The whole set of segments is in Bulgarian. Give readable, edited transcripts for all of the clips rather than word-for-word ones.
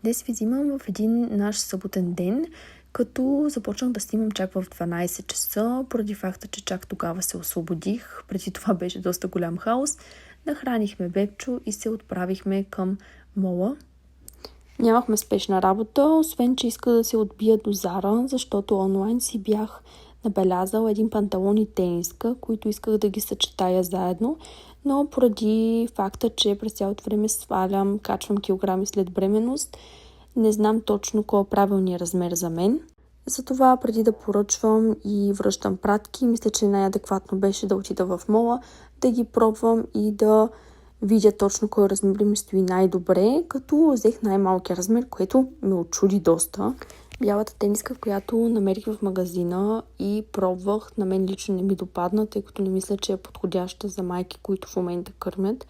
Днес ви взимам в един наш съботен ден, като започнах да снимам чак в 12 часа, поради факта, че чак тогава се освободих. Преди това беше доста голям хаос. Нахранихме Бебчо и се отправихме към мола. Нямахме спешна работа, освен че иска да се отбия до Зара, защото онлайн си бях набелязал един панталон и тениска, които исках да ги съчетая заедно, но поради факта, че през цялото време свалям, качвам килограми след бременност, не знам точно кой е правилният размер за мен. Затова преди да поръчвам и връщам пратки, мисля, че най-адекватно беше да отида в мола, да ги пробвам и да видя точно кой размер ми стои най-добре, като взех най-малкия размер, което ме очуди доста. Бялата тениска, която намерих в магазина и пробвах, на мен лично не ми допадна, тъй като не мисля, че е подходяща за майки, които в момента кърмят.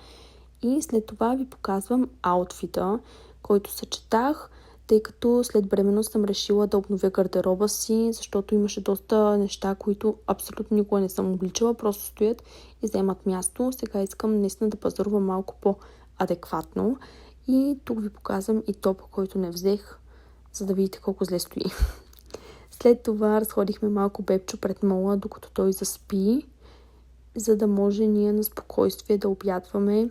И след това ви показвам аутфита, който съчетах, тъй като след бременност съм решила да обновя гардероба си, защото имаше доста неща, които абсолютно никога не съм обличала, просто стоят и вземат място. Сега искам наистина да пазарувам малко по-адекватно. И тук ви показвам и топа, който не взех, за да видите колко зле стои. След това разходихме малко Бебчо пред мола, докато той заспи, за да може ние на спокойствие да обядваме.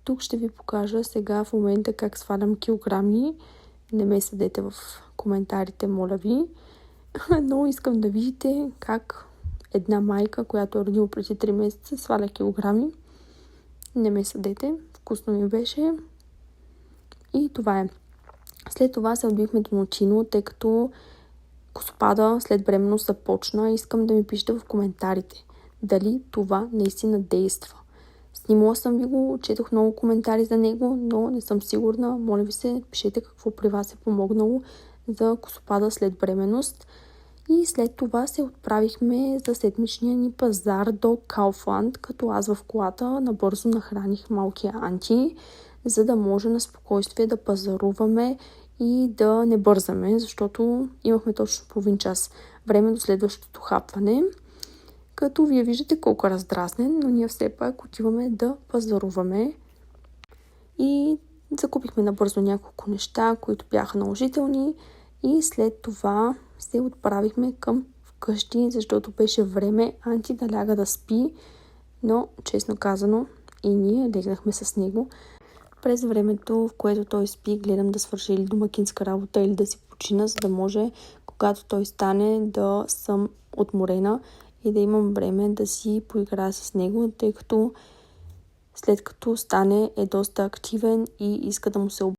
Тук ще ви покажа сега в момента как свалям килограми. Не ме съдете в коментарите, моля ви. Но искам да видите как една майка, която е родила преди 3 месеца, сваля килограми. Не ме съдете. Вкусно ми беше. И това е. След това се отбихме до Нотино, тъй като косопада след бременност започна. Искам да ми пишете в коментарите дали това наистина действа. Снимала съм ви го, четох много коментари за него, но не съм сигурна. Моля ви се, пишете какво при вас е помогнало за косопада след бременност. И след това се отправихме за седмичния ни пазар до Kaufland, като аз в колата набързо нахраних малкия Анти, за да може на спокойствие да пазаруваме и да не бързаме, защото имахме точно половин час време до следващото хапване. Като вие виждате колко е раздразнен, но ние все пак отиваме да пазаруваме. И закупихме набързо няколко неща, които бяха наложителни. И след това се отправихме към вкъщи, защото беше време Анти да ляга да спи. Но, честно казано, и ние легнахме с него. През времето, в което той спи, гледам да свърша или домакинска работа, или да си почина, за да може, когато той стане, да съм отморена и да имам време да си поиграя с него, тъй като след като стане е доста активен и иска да му се